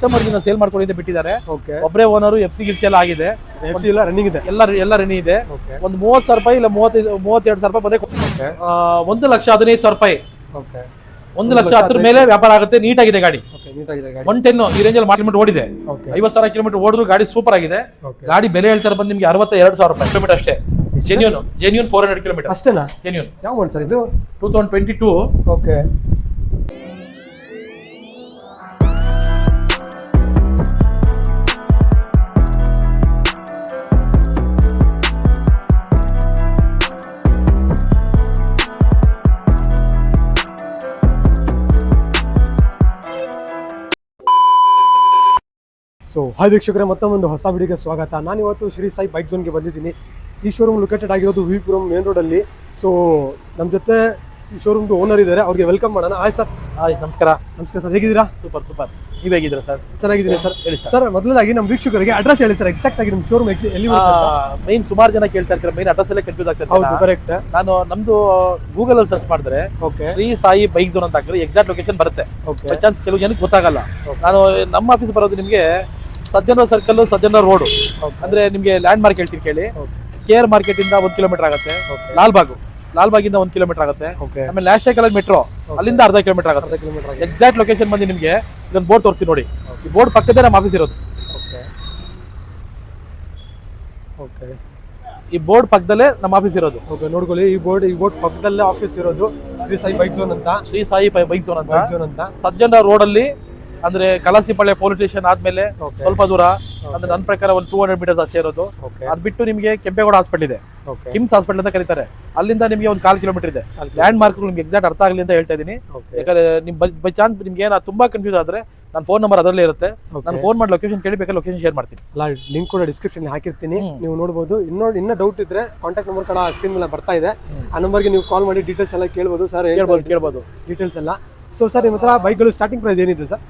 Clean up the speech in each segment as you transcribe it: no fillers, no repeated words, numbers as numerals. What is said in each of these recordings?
ಕಸ್ಟಮರ್ಗೆ ಸೇಲ್ ಮಾಡ್ಕೊಂಡಿದ್ದೆ ಬಿಟ್ಟಿದ್ದಾರೆ. ಒಬ್ಬರೇ ಓನರ್ FC ಗಿಲ್ಸಿ ಎಲ್ಲ ಆಗಿದೆ, ಎಲ್ಲ ರನ್ನಿಂಗ್ ಇದೆ, ಎಲ್ಲ ರನ್ನಿಂಗ್ ಇದೆ. ಒಂದು 30,000 ರೂಪಾಯಿ ಇಲ್ಲ 32,000 ರೂಪಾಯಿ ಬಂದ್ರೆ 1,15,000 ರೂಪಾಯಿ. 1,10,000 ಮೇಲೆ ವ್ಯಾಪಾರ ಆಗುತ್ತೆ. ನೀಟ್ ಆಗಿದೆ ಗಾಡಿ, 110 ಈ ರೇಂಜ್ ಅಲ್ಲಿ ಕಿಲೋಮೀಟರ್ ಓಡಿದೆ. 50,000 ಕಿಲೋಮೀಟರ್ ಓಡಿದ್ರು ಗಾಡಿ ಸೂಪರ್ ಆಗಿದೆ. ಗಾಡಿ ಬೆಲೆ ಹೇಳ್ತಾರೆ ಬಂದು ನಿಮ್ಗೆ 62,000 ರೂಪಾಯಿ ಕಿಲೋಮೀಟರ್ ಅಷ್ಟೇ. ಜೆನ್ಯೂನ್ 400 ಕಿಲೋಮೀಟರ್ ಅಷ್ಟೇನಾ? ಜೆನ್ಯೂನ್. ಯಾವ ಒಂದು ಸರ್ ಇದು? 2022. ಓಕೆ. ಸೊ ಹಾಯ್ ವೀಕ್ಷಕರೇ, ಮತ್ತೊಂದು ಹೊಸ ವಿಡಿಯೋಗೆ ಸ್ವಾಗತ. ನಾನು ಇವತ್ತು ಶ್ರೀ ಸಾಯಿ ಬೈಕ್ ಝೋನ್ಗೆ ಬಂದಿದ್ದೀನಿ. ಈ ಶೋರೂಮ್ ಲೊಕೇಟೆಡ್ ಆಗಿರೋದು ವಿಪುರಂ ಮೇನ್ ರೋಡಲ್ಲಿ. ಸೊ ನಮ್ಮ ಜೊತೆ ಈ ಶೋರೂಮ್ದು ಓನರ್ ಇದ್ದಾರೆ, ಅವ್ರಿಗೆ ವೆಲ್ಕಮ್ ಮಾಡೋಣ. Hi sir. ಹಾಯ್, ನಮಸ್ಕಾರ. ನಮಸ್ಕಾರ ಸರ್, ಹೇಗಿದ್ದೀರಾ? ಸೂಪರ್. ನೀವು ಹೇಗಿದ್ದೀರಾ ಸರ್? ಚೆನ್ನಾಗಿದ್ದೀನಿ ಸರ್. ಹೇಳಿ ಸರ್, ಮೊದಲಾಗಿ ನಮ್ಮ ವೀಕ್ಷಕರಿಗೆ ಅಡ್ರೆಸ್ ಹೇಳಿ ಸರ್. ಎಕ್ಸಾಕ್ಟ್ ಆಗಿ ನಿಮ್ಮ ಶೋರೂಮ್ ಎಲ್ಲಿ? ಮೈನ್ ಸುಮಾರು ಜನ ಕೇಳ್ತಾ ಇರ್ತಾರೆ, ಮೈನ್ ಅಡ್ರೆಸ್ ಎಲ್ಲ ಕನ್ಫ್ಯೂಸ್ ಆಗ್ತಾರೆ. ಹೌದು, ಕರೆಕ್ಟ್. ನಾನು ನಮ್ದು ಗೂಗಲ್ ಅಲ್ಲಿ ಸರ್ಚ್ ಮಾಡಿದ್ರೆ ಶ್ರೀ ಸಾಯಿ ಬೈಕ್ ಝೋನ್ ಅಂತ ಹಾಕಿದ್ರೆ ಎಕ್ಸಾಕ್ಟ್ ಲೊಕೇಶನ್ ಬರುತ್ತೆ. ಬೈ ಚಾನ್ಸ್ ಕೆಲವು ಜನಕ್ಕೆ ಗೊತ್ತಾಗಲ್ಲ. ನಾನು ನಮ್ಮ ಆಫೀಸ್ ಬರೋದು ನಿಮಗೆ ಸಜ್ಜನೂರ್ ಸರ್ಕಲ್, ಸಜ್ಜನೂರ್ ರೋಡ್. ಅಂದ್ರೆ ನಿಮ್ಗೆ ಲ್ಯಾಂಡ್ ಮಾರ್ಕ್ ಹೇಳ್ತೀನಿ ಕೇಳಿ. KR ಮಾರ್ಕೆಟ್ ಇಂದ 1 ಕಿಲೋಮೀಟರ್ ಆಗುತ್ತೆ. ಲಾಲ್ಬಾಗಿಂದ 1 ಕಿಲೋಮೀಟರ್ ಆಗುತ್ತೆ. ಆಮೇಲೆ ನ್ಯಾಷನಲ್ ಕಾಲೇಜ್ ಮೆಟ್ರೋ ಅಲ್ಲಿಂದ ಅರ್ಧ ಕಿಲೋಮೀಟರ್ ಆಗುತ್ತೆ. ಎಕ್ಸಾಕ್ಟ್ ಲೊಕೇಶನ್ ಬಂದು ನಿಮ್ಗೆ ಇದೊಂದು ಬೋರ್ಡ್ ತೋರಿಸಿ ನೋಡಿ. ಈ ಬೋರ್ಡ್ ಪಕ್ಕದೇ ನಮ್ಮ ಆಫೀಸ್ ಇರೋದು. ಈ ಬೋರ್ಡ್ ಪಕ್ಕದಲ್ಲೇ ನಮ್ಮ ಆಫೀಸ್ ಇರೋದು. ನೋಡ್ಕೊಳ್ಳಿ, ಈ ಬೋರ್ಡ್ ಪಕ್ಕದಲ್ಲೇ ಆಫೀಸ್ ಇರೋದು. ಶ್ರೀ ಸಾಯಿ ಬೈಕ್ ಝೋನ್ ಅಂತ. ಶ್ರೀ ಸಾಯಿ ಬೈಕ್ ಝೋನ್ ಅಂತ ಸಜ್ಜನ ರೋಡ್ ಅಲ್ಲಿ, ಅಂದ್ರೆ ಕಲಾಸಿಪಾಳ್ಯ ಪೊಲೀಸ್ ಸ್ಟೇಷನ್ ಆದ್ಮೇಲೆ ಸ್ವಲ್ಪ ದೂರ. ಅಂದ್ರೆ ನನ್ನ ಪ್ರಕಾರ ಒಂದು 200 ಮೀಟರ್ಸ್ ಅಷ್ಟೇ ಇರೋದು. ಅದ್ ಬಿಟ್ಟು ನಿಮ್ಗೆ ಕೆಂಪೇಗೌಡ ಹಾಸ್ಪಿಟಲ್ ಇದೆ, ಕಿಮ್ಸ್ ಹಾಸ್ಪಿಟಲ್ ಅಂತ ಕರೀತಾರೆ. ಅಲ್ಲಿಂದ ನಿಮ್ಗೆ ಒಂದು 1/4 ಕಿಲೋಮೀಟರ್ ಇದೆ. ಲ್ಯಾಂಡ್ ಮಾರ್ಕ್ ನಿಮ್ಗೆ ಎಕ್ಸಾಕ್ಟ್ ಅರ್ಥ ಆಗಲಿ ಅಂತ ಹೇಳ್ತಾ ಇದೀನಿ. ಯಾಕಂದ್ರೆ ನಿಮ್ ಬೈ ಚಾನ್ಸ್ ನಿಮ್ಗೆ ಏನ ತುಂಬಾ ಕನ್ಫ್ಯೂಸ್ ಆದ್ರೆ ನನ್ನ ಫೋನ್ ನಂಬರ್ ಅದರಲ್ಲೇ ಇರುತ್ತೆ. ನಾನು ಫೋನ್ ಮಾಡಿ ಲೊಕೇಶನ್ ಕೇಳಿ ಬೇಕಾದ್ರೆ ಲೊಕೇಶನ್ ಶೇರ್ ಮಾಡ್ತೀನಿ. ಲಿಂಕ್ ಕೂಡ ಡಿಸ್ಕ್ರಿಪ್ಷನ್ ಹಾಕಿರ್ತೀನಿ, ನೀವು ನೋಡಬಹುದು. ಇನ್ನೂ ಡೌಟ್ ಇದ್ರೆ ಕಾಂಟ್ಯಾಕ್ಟ್ ನಂಬರ್ ಕೂಡ ಸ್ಕ್ರೀನ್ ಮೇಲೆ ಬರ್ತಾ ಇದೆ. ಆ ನಂಬರ್ಗೆ ನೀವು ಕಾಲ್ ಮಾಡಿ ಡೀಟೇಲ್ಸ್ ಎಲ್ಲ ಕೇಳ್ಬೋದು ಸರ್. ಕೇಳ್ಬೋದು ಡೀಟೇಲ್ಸ್ ಎಲ್ಲ. ಸೊ ಸರ್, ನಿಮ್ಮ ಹತ್ರ ಬೈಕ್ಗಳು ಸ್ಟಾರ್ಟಿಂಗ್ ಪ್ರೈಸ್ ಏನಿದೆ ಸರ್?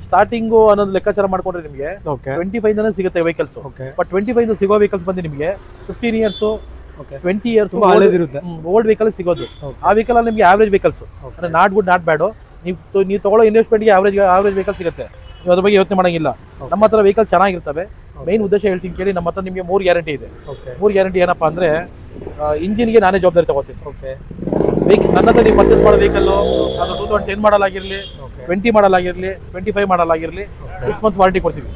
ಸ್ಟಾರ್ಟಿಂಗು ಅನ್ನೋದು ಲೆಕ್ಕಾಚಾರ ಮಾಡ್ಕೊಂಡ್ರೆ ನಿಮಗೆ 25 ಸಿಗುತ್ತೆ ವೆಹಿಕಲ್ಸ್. ಬಟ್ 25 ಸಿಗೋ ವೆಹಿಕಲ್ಸ್ ಬಂದು ನಿಮಗೆ 15 ಇಯರ್ಸ್ 20 ಇಯರ್ಸ್ ಓಲ್ಡ್ ವೆಹಿಕಲ್ ಸಿಗೋದು. ಆ ವೆಹಿಕಲ್ ಅಲ್ಲಿ ನಿಮಗೆ ಆವರೇಜ್ ವೆಹಿಕಲ್ಸ್, ಅಂದ್ರೆ ನಾಟ್ ಗುಡ್ ನಾಟ್ ಬ್ಯಾಡು. ನೀವು ತಗೊಳ್ಳೋ ಇನ್ವೆಸ್ಟ್ಮೆಂಟ್ಗೆ ಆವರೇಜ್ ವೆಹಿಕಲ್ ಸಿಗುತ್ತೆ. ನೀವು ಅದ್ರ ಬಗ್ಗೆ ಯೋಚನೆ ಮಾಡಂಗಿಲ್ಲ. ನಮ್ಮ ಹತ್ರ ವೆಹಿಕಲ್ ಚೆನ್ನಾಗಿರ್ತವೆ. ಮೈನ್ ಉದ್ದೇಶ ಹೇಳ್ತೀನಿ ಕೇಳಿ. ನಮ್ಮ ಹತ್ರ ನಿಮಗೆ 3 ಗ್ಯಾರಂಟಿ ಇದೆ. 3 ಗ್ಯಾರಂಟಿ ಏನಪ್ಪಾ ಅಂದ್ರೆ, ಇಂಜಿನ್ಗೆ ನಾನೇ ಜವಾಬ್ದಾರಿ ತಗೋತೀನಿ. ನನ್ನ ಹತ್ರ ನೀವು ಪರ್ಚೇಸ್ ಮಾಡೋ ವೆಹಿಕಲ್ ಅದು 2010 ಮಾಡಲ್ ಆಗಿರಲಿ, 20 ಮಾಡಲ್ ಆಗಿರಲಿ, 25 ಮಾಡಲ್ ಆಗಿರಲಿ, 6 ಮಂತ್ಸ್ ವಾರಂಟಿ ಕೊಡ್ತೀವಿ.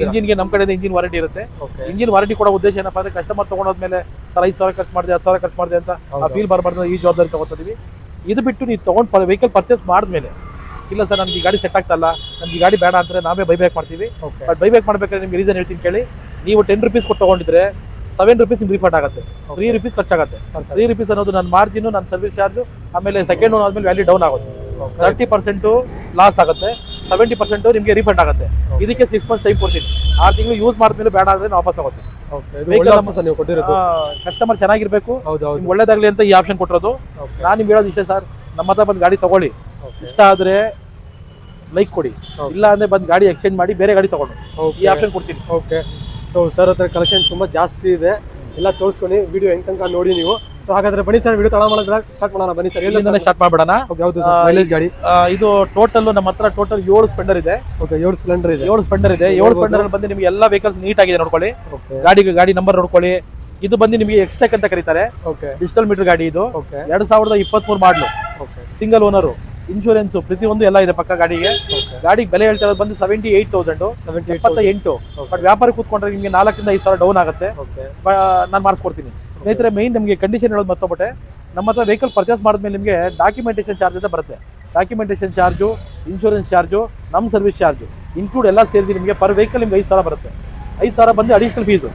ಇಂಜಿನ್ಗೆ ನಮ್ಮ ಕಡೆಯಿಂದ ಇಂಜಿನ್ ವಾರಂಟಿ ಇರುತ್ತೆ. ಇಂಜಿನ್ ವಾರಂಟಿ ಕೊಡೋ ಉದ್ದೇಶ ಏನಪ್ಪಾ ಅಂದ್ರೆ, ಕಸ್ಟಮರ್ ತಗೊಂಡೋದ್ಮೇಲೆ ಸರ್ 5,000 ಖರ್ಚು ಮಾಡಿದೆ, 10,000 ಖರ್ಚು ಮಾಡಿದೆ ಅಂತ ಆ ಫೀಲ್ ಬರಬಾರ್ದು. ಈ ಜವಾಬ್ದಾರಿ ತಗೋತೀವಿ. ಇದು ಬಿಟ್ಟು ನೀವು ತಗೊಂಡು ವೆಹಿಕಲ್ ಪರ್ಚೇಸ್ ಮಾಡಿದ್ಮೇಲೆ, ಇಲ್ಲ ಸರ್ ನನಗೆ ಈ ಗಾಡಿ ಸೆಟ್ ಆಗ್ತಲ್ಲ, ನನಗೆ ಈ ಗಾಡಿ ಬೇಡ ಅಂದ್ರೆ ನಾವೇ ಬೈಬ್ಯಾಕ್ ಮಾಡ್ತೀವಿ. ಬಟ್ ಬೈಬ್ಯಾಕ್ ಮಾಡ್ಬೇಕಾದ್ರೆ ನಿಮ್ಗೆ ರೀಸನ್ ಹೇಳ್ತೀನಿ ಕೇಳಿ. ನೀವು 10 ರೂಪೀಸ್ ಕೊಟ್ಟು ತಗೊಂಡಿದ್ರೆ 7 ರೂಪೀಸ್ ನಿಮ್ಗೆ ರಿಫಂಡ್ ಆಗುತ್ತೆ. 3 ರೂಪೀಸ್ ಖರ್ಚಾಗುತ್ತೆ. 3 ರೂಪೀಸ್ ಅನ್ನೋದು ನನ್ನ ಮಾರ್ಜಿನ್, ನನ್ನ ಸರ್ವಿಸ್ ಚಾರ್ಜ್, ಆಮೇಲೆ ಸೆಕೆಂಡ್ ಓನ್ ಆದ್ಮೇಲೆ ವ್ಯಾಲ್ಯೂ ಡೌನ್ ಆಗುತ್ತೆ. 30% ಲಾಸ್ ಆಗುತ್ತೆ, 70% ನಿಮಗೆ ರಿಫಂಡ್ ಆಗುತ್ತೆ. ಇದಕ್ಕೆ 6 ಮಂತ್ಸ್ ಟೈಮ್ ಕೊಡ್ತೀನಿ. 6 ತಿಂಗಳು ಯೂಸ್ ಮಾಡಿದ್ಮೇಲೆ ಬೇಡ ಅಂದ್ರೆ ನಾವು ವಾಪಸ್ ಆಗುತ್ತೆ. ಕಸ್ಟಮರ್ ಚೆನ್ನಾಗಿರ್ಬೇಕು, ಒಳ್ಳೇದಾಗ್ಲಿ ಅಂತ ಈ ಆಪ್ಷನ್ ಕೊಟ್ಟಿರೋದು. ನಾನು ನಿಮ್ಗೆ ಹೇಳೋದು ಇಷ್ಟೇ ಸರ್, ನಮ್ಮ ಹತ್ರ ಬಂದು ಗಾಡಿ ತಗೊಳ್ಳಿ. ಇಷ್ಟ ಆದ್ರೆ ಲೈಕ್ ಕೊಡಿ, ಇಲ್ಲ ಅಂದ್ರೆ ಬಂದು ಗಾಡಿ ಎಕ್ಸ್ಚೇಂಜ್ ಮಾಡಿ ಬೇರೆ ಗಾಡಿ ತಗೊಂಡು ಈ ಆಪ್ಷನ್ ಕೊಡ್ತೀನಿ. ಓಕೆ. ಸೊ ಸರ್ ಹತ್ರ ಕಲೆಕ್ಷನ್ ತುಂಬಾ ಜಾಸ್ತಿ ಇದೆ, ಎಲ್ಲ ತೋರಿಸ್ಕೊಂಡು ವಿಡಿಯೋ ಹೆಂಗ್ ತನಕ ನೋಡಿ ನೀವು. ಸೊ ಹಾಗಾದ್ರೆ ಬನ್ನಿ ಸರ್, ವಿಡಿಯೋ ಸ್ಟಾರ್ಟ್ ಮಾಡೋಣ. ಬನ್ನಿ ಸರ್, ಎಲ್ಲಿಂದ ಸ್ಟಾರ್ಟ್ ಮಾಡ್ಬಿಡೋಣ. ಯಾವುದು ಸರ್ ಮೈಲೇಜ್ ಗಾಡಿ? ಇದು ಟೋಟಲ್ ನಮ್ಮ ಹತ್ರ 7 ಸ್ಪೆಂಡರ್ ಇದೆ. 7 ಸ್ಪ್ಲೆಂಡರ್ ಇದೆ. 7 ಸ್ಪೆಂಡರ್ ಇದೆ. 7 ಸ್ಪೆಂಡರ್ ಅಲ್ಲಿ ಬಂದು ನಿಮಗೆ ಎಲ್ಲ ವೆಹಿಕಲ್ಸ್ ನೀಟ್ ಆಗಿದೆ ನೋಡ್ಕೊಳ್ಳಿ. ಗಾಡಿ ನಂಬರ್ ನೋಡ್ಕೊಳ್ಳಿ. ಇದು ಬಂದು ನಿಮಗೆ ಎಕ್ಸ್ಟೆಕ್ ಅಂತ ಕರೀತಾರೆ. ಡಿಜಿಟಲ್ ಮೀಟರ್ ಗಾಡಿ. ಇದು 2023 ಮಾಡಲು, ಸಿಂಗಲ್ ಓನರ್, ಇನ್ಶೂರೆನ್ಸ್ ಪ್ರತಿಯೊಂದು ಎಲ್ಲ ಇದೆ ಪಕ್ಕ ಗಾಡಿಗೆ. ಬೆಲೆ ಹೇಳ್ತಾ ಇರೋದು ಬಂದು 78,000, 78. ಬಟ್ ವ್ಯಾಪಾರ ಕೂತ್ಕೊಂಡ್ರೆ ನಿಮಗೆ 4 ರಿಂದ 5 ಸಾವಿರ ಡೌನ್ ಆಗುತ್ತೆ. ನಾನು ಮಾಡಿಸ್ಕೊಡ್ತೀನಿ ಸ್ನೇಹಿತರೆ. ಮೈನ್ ನಮಗೆ ಕಂಡೀಷನ್ ಹೇಳೋದು ಮತ್ತೊಬ್ಬಟ್ಟೆ, ನಮ್ಮ ಹತ್ರ ವೆಹಿಕಲ್ ಪರ್ಚೇಸ್ ಮಾಡಿದ್ಮೇಲೆ ನಿಮಗೆ ಡಾಕ್ಯುಮೆಂಟೇಷನ್ ಚಾರ್ಜ್ ಅಂತ ಬರುತ್ತೆ. ಡಾಕ್ಯುಮೆಂಟೇಷನ್ ಚಾರ್ಜು, ಇನ್ಶೂರೆನ್ಸ್ ಚಾರ್ಜು, ನಮ್ಮ ಸರ್ವಿಸ್ ಚಾರ್ಜು ಇನ್ಕ್ಲೂಡ್ ಎಲ್ಲ ಸೇರಿಸಿ ನಿಮಗೆ ಪರ್ ವೆಹಿಕಲ್ ನಿಮ್ಗೆ 5,000 ಬರುತ್ತೆ. 5,000 ಬಂದು ಅಡಿಷನಲ್ ಫೀಸು.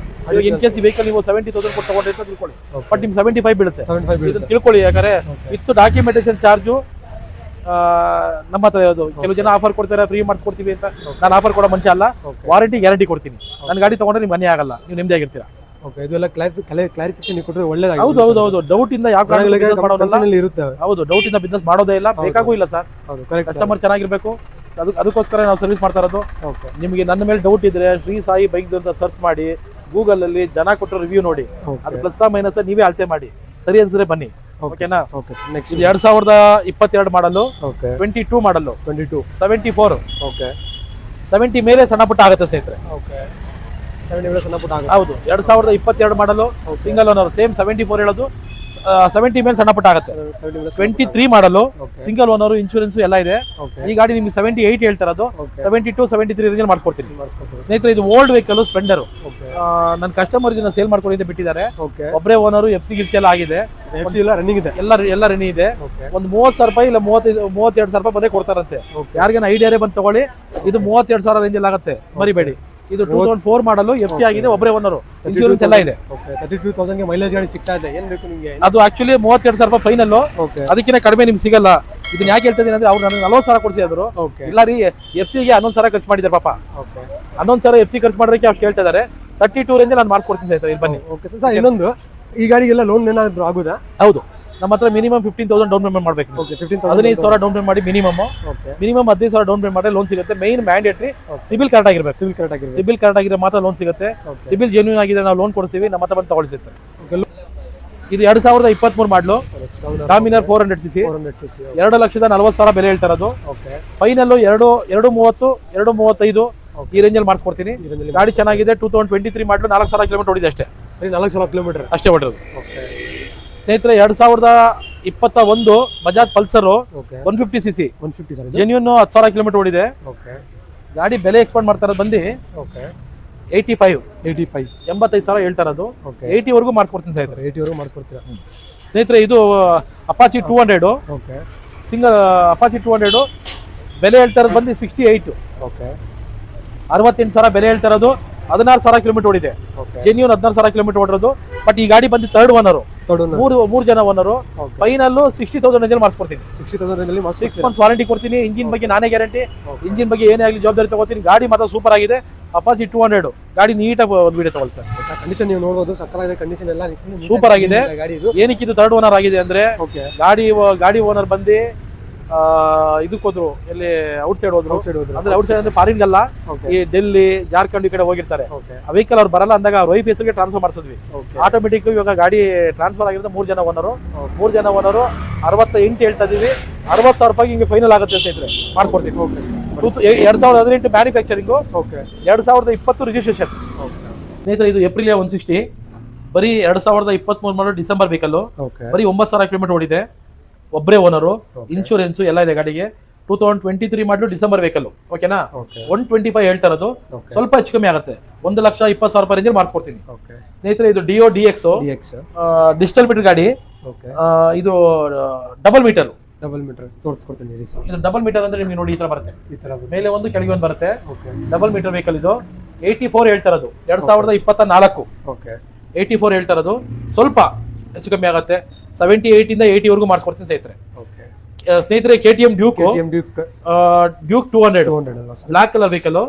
ಇನ್ ಕೇಸ್ ಈ ವೆಹಿಕಲ್ ನೀವು 70,000 ಕೊಟ್ಟು ತಗೊಂಡ್ರೆ ಅಂತ ತಿಳ್ಕೊಳ್ಳಿ, ಬಟ್ ನಿಮ್ಗೆ 75 ಬೀಳುತ್ತೆ. ತಿಳ್ಕೊಳ್ಳಿ. ಯಾಕಂದ್ರೆ ವಿತ್ ಡಾಕ್ಯುಮೆಂಟೇಷನ್ ಚಾರ್ಜು ನಮ್ಮ ಹತ್ರ ಇರೋದು. ಕೆಲವು ಜನ ಆಫರ್ ಕೊಡ್ತಾರೆ, ಫ್ರೀ ಮಾಡಿಸ್ಕೊಡ್ತೀವಿ ಅಂತ. ನಾನು ಆಫರ್ ಕೊಡೋ ಮನುಷ್ಯ ಅಲ್ಲ. ವಾರಂಟಿ ಗ್ಯಾರಂಟಿ ಕೊಡ್ತೀನಿ. ನನ್ನ ಗಾಡಿ ತಗೊಂಡ್ರೆ ನಿಮ್ಗೆ ಮನೆ ಆಗಲ್ಲ, ನೀವು ನೆಮ್ಮದಿ ಆಗಿರ್ತೀರಾ. ಇದೆಲ್ಲ ಕ್ಲಾರಿಫಿಕೇಶನ್ ಕೊಟ್ಟರೆ ಒಳ್ಳೆದಾಗಿ. ಹೌದು. ಡೌಟ್ ಇಂದ ಯಾವ ಇರುತ್ತೆ. ಹೌದು, ಡೌಟ್ ಇಂದ ಬಿಸ್ನೆಸ್ ಮಾಡೋದೇ ಇಲ್ಲ, ಬೇಕಾಗೂ ಇಲ್ಲ ಸರ್. ಕಸ್ಟಮರ್ ಚೆನ್ನಾಗಿರ್ಬೇಕು, ಅದಕ್ಕೋಸ್ಕರ ನಾವು ಸರ್ವಿಸ್ ಮಾಡ್ತಾ ಇರೋದು. ನಿಮಗೆ ನನ್ನ ಮೇಲೆ ಡೌಟ್ ಇದ್ರೆ ಶ್ರೀ ಸಾಯಿ ಬೈಕ್ ಅಂತ ಸರ್ಚ್ ಮಾಡಿ ಗೂಗಲ್ ಅಲ್ಲಿ ಜನ ಕೊಟ್ಟರು ರಿವ್ಯೂ ನೋಡಿ. ಅದು ಪ್ಲಸ್ ಮೈನಸ್ ನೀವೇ ಅಳತೆ ಮಾಡಿ. ಸರಿ ಅನ್ಸಿದ್ರೆ ಬನ್ನಿ. ಓಕೆನಾ. ಓಕೆ ಸರ್ ನೆಕ್ಸ್ಟ್ ಇದು 2022 ಮಾಡಲು, ಓಕೆ 22 ಮಾಡಲು, 22 74, ಓಕೆ 70 ಮೇಲೆ ಸಣ್ಣ ಪುಟ್ಟ ಆಗುತ್ತೆ ಸ್ನೇಹಿತರೆ. ಓಕೆ 70 ವೇಳೆ ಸಣ್ಣ ಪುಟ್ಟ ಆಗುತ್ತೆ. ಹೌದು 2022 ಮಾಡಲು, ಸಿಂಗಲ್ ಓನರ್, ಸೇಮ್ 74 ಹೇಳೋದು, 70 ಮೇಲೆ ಸಣ್ಣ ಪುಟ್ಟ ಆಗುತ್ತೆ. 70 ವೇಳೆ 23 ಮಾಡಲು, Okay. ಸಿಂಗಲ್ ಓನರ್, ಇನ್ಶೂರೆನ್ಸ್ ಎಲ್ಲ ಇದೆ. ಓಕೆ ಈ ಗಾಡಿ ನಿಮ್ಗೆ 78 ಹೇಳ್ತಾರದು, Okay. 72 73 ರೇಂಜಲ್ಲಿ ಮಾಡಿಸ್ಕೊಡ್ತೀನಿ ಮಾಡಿಸ್ಕೊಡ್ತೀವಿ. ಸ್ನೇಹಿತರೆ. ಇದು ಓಲ್ಡ್ ವೆಹಿಕಲ್ ಸ್ಪ್ಲೆಂಡರ್. ಓಕೆ ನನ್ನ ಕಸ್ಟಮರ್ ಇದನ್ನ ಸೇಲ್ ಮಾಡ್ಕೊಂಡಿದ್ದೆ ಬಿಟ್ಟಿದ್ದಾರೆ. ಓಕೆ ಒಬ್ಬರೇ ಓನರು, FC ಗಿಲ್ಸಿ ಎಲ್ಲ ಆಗಿದೆ, FC ಎಲ್ಲ ರನ್ನಿಂಗ್ ಇದೆ. ಎಲ್ಲ ರೆನಿ ಇದೆ. ಓಕೆ ಒಂದು 30,000 ರೂಪಾಯಿ ಇಲ್ಲ 32,000 ರೂಪಾಯಿ ಬಂದೇ ಕೊಡ್ತಾರಂತೆ. ಓಕೆ ಯಾರಿಗೇನ ಐಡಿಯಾರೇ ಬಂದು ತಗೊಳ್ಳಿ. ಇದು 32,000 ರೇಂಜಲ್ಲಿ ಆಗುತ್ತೆ, ಮರಿಬೇಡಿ. ಇದು 2004 ಮಾಡಲು, FC ಆಗಿದೆ, ಒಬ್ಬರೇ ಓನರು, ಇನ್ಶೂರೆನ್ಸ್ ಎಲ್ಲ ಇದೆ. ಓಕೆ 32,000 ಗೆ ಮೈಲೇಜ್ ಗಾಡಿ ಸಿಗ್ತಾ ಇದೆ. ಏನ್ ಬೇಕು ನಿಮಗೆ? ಅದು ಆಕ್ಚುಲಿ 32,000 ರೂಪಾಯಿ ಫೈನಲ್, ಓಕೆ ಅದಕ್ಕಿಂತ ಕಡಿಮೆ ನಿಮ್ಗೆ ಸಿಗಲ್ಲ. ಇದನ್ನ ಯಾಕೆ ಹೇಳ್ತಾ ಇದೀನಿ ಅಂದ್ರೆ ಅವ್ರು ನನಗೆ 40,000 ಕೊಡ್ಸಿದ್ರು. ಓಕೆ ಇಲ್ಲ ರೀ, FC ಗೆ 11,000 ಖರ್ಚು ಮಾಡಿದ್ದಾರೆ ಪಾಪ. ಓಕೆ 11,000 FC ಖರ್ಚು ಮಾಡೋದಕ್ಕೆ ಅಷ್ಟು ಹೇಳ್ತಾ ಇದ್ದಾರೆ. 32 ರೇಂಜ್ ನಾನು ಮಾಡಿಸ್ಕೊಡ್ತೀನಿ ಸ್ನೇಹಿತರೆ, ಇಲ್ಲಿ ಬನ್ನಿ. ಓಕೆ ಸರ್ ಇನ್ನೊಂದು, ಈ ಗಾಡಿಗೆಲ್ಲ ಲೋನ್ ಏನಾದ್ರು ಆಗುದಾ? ಹೌದು, ನಮ್ಮ ಹತ್ರ ಮಿನಿಮಮ್ 15,000 ಡೌನ್ ಪೇಮೆಂಟ್ ಮಾಡಬೇಕು. ಓಕೆ 15,000 15,000 ಡೌನ್ ಪೇಮೆಂಟ್ ಮಾಡಿ minimum. Okay minimum 15,000 down payment ಮಾಡಿದ್ರೆ ಲೋನ್ ಸಿಗುತ್ತೆ. ಮೇನ್ ಮ್ಯಾಂಡೇಟರಿ ಸಿಬಿಲ್ ಕರೆಕ್ಟ್ ಆಗಿರ್ಬೇಕು. ಸಿವಿಲ್ ಕರೆಕ್ಟ್ ಆಗಿದೆ. ಸಿಬಿಲ್ ಕರೆಕ್ಟ್ ಆಗಿದ್ರೆ ಮಾತ್ರ ಲೋನ್ ಸಿಗುತ್ತೆ. ಓಕೆ ಸಿಬಿಲ್ ಜೆನ್ಯೂನ್ ಆಗಿದೆ ನಾವು ಲೋನ್ ಕೊಡ್ತೀವಿ, ನಮ್ಮ ಹತ್ರ ಬಂದು ತಗೊಳ್ಸಿರುತ್ತೆ. ಓಕೆ ಇದು 2023 ಮಾಡಲು, ಡಾಮಿನರ್ 400cc, 400cc 2,40,000 ಬೆಲೆ ಹೇಳ್ತಾ ಇರೋದು. ಓಕೆ ಫೈನಲ್ 2,30, 2,35 ಈ ರೇಂಜಲ್ಲಿ ಮಾಡಿಸ್ಕೊಡ್ತೀನಿ. ಈ ರೇಂಜಲ್ಲಿ ಗಾಡಿ ಚೆನ್ನಾಗಿದೆ. 2023 ಮಾಡಲು 4,000 ಕಿಲೋಮೀಟರ್ ಓಡಿದೆ ಅಷ್ಟೇ, 4,000 ಕಿಲೋಮೀಟರ್ ಅಷ್ಟೇ ಹೊಡಿರೋದು ಓಕೆ ಸ್ನೇಹಿತರೆ. 2021 Bajaj Pulsar okay 150cc 150 sir genuine 10,000 kilometre ಓಡಿದೆ. ಓಕೆ ಗಾಡಿ ಬೆಲೆ ಎಕ್ಸ್ಪೆಂಡ್ ಮಾಡ್ತಾ ಇರೋದು ಬಂದು ಓಕೆ 85, 85 ಹೇಳ್ತಾ ಇರೋದು. ಓಕೆ 80 ವರೆಗೂ ಮಾಡಿಸ್ಕೊಡ್ತೀನಿ ಸ್ನೇಹಿತರೆ. 80 ವರೆಗೂ ಮಾಡಿಸ್ಕೊಡ್ತೀರಾ? ಸ್ನೇಹಿತರೆ ಇದು ಅಪಾಚಿ 200 ಓಕೆ ಸಿಂಗಲ್ ಅಪಾಚಿ 200 ಬೆಲೆ ಹೇಳ್ತಾ ಇರೋದು ಬಂದು 68, ಓಕೆ 68,000 ಬೆಲೆ ಹೇಳ್ತಾ ಇರೋದು. 16,000 ಕಿಲೋಮೀಟರ್ ಓಡಿದೆ. ಓಕೆ ಜೆನ್ಯೂನ್ 16,000 ಕಿಲೋಮೀಟರ್ ಓಡಿರೋದು. ಬಟ್ ಈ ಗಾಡಿ ಬಂದು ಥರ್ಡ್ ಓನರು, ತೊಡೋಣ ಮೂರು ಜನ ಓನರು. ಓಕೆ ಫೈನಲ್ 60,000 ರೇಂಜಲ್ಲಿ ಮಾಡಿಸ್ಕೊಡ್ತೀನಿ. 60,000 ರೇಂಜಲ್ಲಿ 6 ಮಂತ್ಸ್ ವಾರಂಟಿ ಕೊಡ್ತೀನಿ. ಇಂಜಿನ್ ಬಗ್ಗೆ ನಾನೇ ಗ್ಯಾರಂಟಿ. ಇಂಜಿನ್ ಬಗ್ಗೆ ಏನೇ ಆಗಲಿ ಜವಾಬ್ದಾರಿ ತಗೋತೀನಿ. ಗಾಡಿ ಮಾತ್ರ ಸೂಪರ್ ಆಗಿದೆ. ಅಪಾಚಿ 200 ಗಾಡಿ ನೀಟಾಗಿ ಒಂದು ವಿಡಿಯೋ ತಗೊಳ್ಳಿ ಸರ್. ಕಂಡೀಷನ್ ನೀವು ನೋಡಬಹುದು, ಸಕ್ಕತ್ತಾಗಿದೆ ಕಂಡೀಷನ್ ಎಲ್ಲ ಸೂಪರ್ ಆಗಿದೆ. ಗಾಡಿ ಇದು. ಏನಕ್ಕೆ ಇದು ಥರ್ಡ್ ಓನರ್ ಆಗಿದೆ ಅಂದ್ರೆ, ಓಕೆ ಗಾಡಿ ಓನರ್ ಬಂದು ಇದಕ್ಕೆ ಹೋದ್ರು, ಎಲ್ಲಿ ಔಟ್ ಸೈಡ್ ಹೋದ್ರು. ಔಟ್ಸೈಡ್ ಹೋದ್ರೆ ಅಂದ್ರೆ ಔಟ್ ಸೈಡ್ ಅಂದ್ರೆ ಫಾರಿನ್ ಅಲ್ಲ, ಓಕೆ ಈ ಡೆಲ್ಲಿ, ಜಾರ್ಖಂಡ್ ಈ ಕಡೆ ಹೋಗಿರ್ತಾರೆ. ಓಕೆ ಆ ವೆಹಿಕಲ್ ಅವ್ರು ಬರಲ್ಲ ಅಂದಾಗ ಅವ್ರ ವೈಫ್ ಹೆಸರಿಗೆ ಟ್ರಾನ್ಸ್ಫರ್ ಮಾಡಿಸಿದ್ವಿ. ಓಕೆ ಆಟೋಮೆಟಿಕ್ ಇವಾಗ ಗಾಡಿ ಟ್ರಾನ್ಸ್ಫರ್ ಆಗಿರೋದು 3 ಜನ ಓನರು. ಓಕೆ 3 ಜನ ಓನರು 68 ಹೇಳ್ತಾ ಇದೀವಿ. 60,000 ರೂಪಾಯಿ ಹಿಂಗೆ ಫೈನಲ್ ಆಗುತ್ತೆ ಸ್ನೇಹಿತರೆ, ಮಾಡಿಸ್ಕೊಡ್ತೀನಿ. Okay sir 2018 manufacturing, okay 2020 registration. Okay ಸ್ನೇಹಿತರೆ ಇದು ಏಪ್ರಿಲ್ 160, ಬರೀ 2023 ಮಾಡೋ ಡಿಸೆಂಬರ್ ಬೇಕಲ್ಲು, ಓಕೆ ಬರೀ 9,000 ಕಿಲೋಮೀಟರ್ ಓಡಿದೆ. ಒಬ್ಬರೇ ಓನರು, Okay. ಇನ್ಶೂರೆನ್ಸ್ ಎಲ್ಲ ಇದೆ ಗಾಡಿಗೆ. 2023 ಮಾಡಲು ಡಿಸೆಂಬರ್ ವೆಹಿಕಲ್, ಓಕೆನಾ. ಓಕೆ 125 ಹೇಳ್ತಾ ಇರೋದು, ಓಕೆ ಸ್ವಲ್ಪ ಹೆಚ್ಚು ಕಮ್ಮಿ ಆಗುತ್ತೆ. 1,20,000 ರೂಪಾಯಿ ರೇಂಜಲ್ಲಿ ಮಾಡಿಸ್ಕೊಡ್ತೀನಿ ಓಕೆ ಸ್ನೇಹಿತರೆ. ಇದು Dio DX DX digital meter ಗಾಡಿ. ಓಕೆ ಇದು ಡಬಲ್ ಮೀಟರ್. ಡಬಲ್ ಮೀಟರ್ ತೋರಿಸ್ಕೊಡ್ತೀನಿ ಇರಿ ಸರ್. ಇದು ಡಬಲ್ ಮೀಟರ್ ಅಂದ್ರೆ ನಿಮ್ಗೆ ನೋಡಿ ಈ ತರ ಬರುತ್ತೆ, ಈ ತರ ಮೇಲೆ ಒಂದು ಕೆಳಗೆ ಒಂದು ಬರುತ್ತೆ. ಓಕೆ ಡಬಲ್ ಮೀಟರ್ ವೆಹಿಕಲ್ ಇದು. 84 ಹೇಳ್ತಾ ಇರೋದು, 2024 ಓಕೆ 84 ಹೇಳ್ತಾ ಇರೋದು. ಸ್ವಲ್ಪ ಹೆಚ್ಚು ಕಮ್ಮಿ ಆಗುತ್ತೆ. 78 ಇಂದ 80 ವರೆಗೂ ಮಾಡಿಸ್ಕೊಡ್ತೀನಿ ಸ್ನೇಹಿತರೆ. ಓಕೆ ಸ್ನೇಹಿತರೆ KTM Duke, KTM Duke Duke 200 200 ಅಲ್ವಾ sir? Black colour vehicle,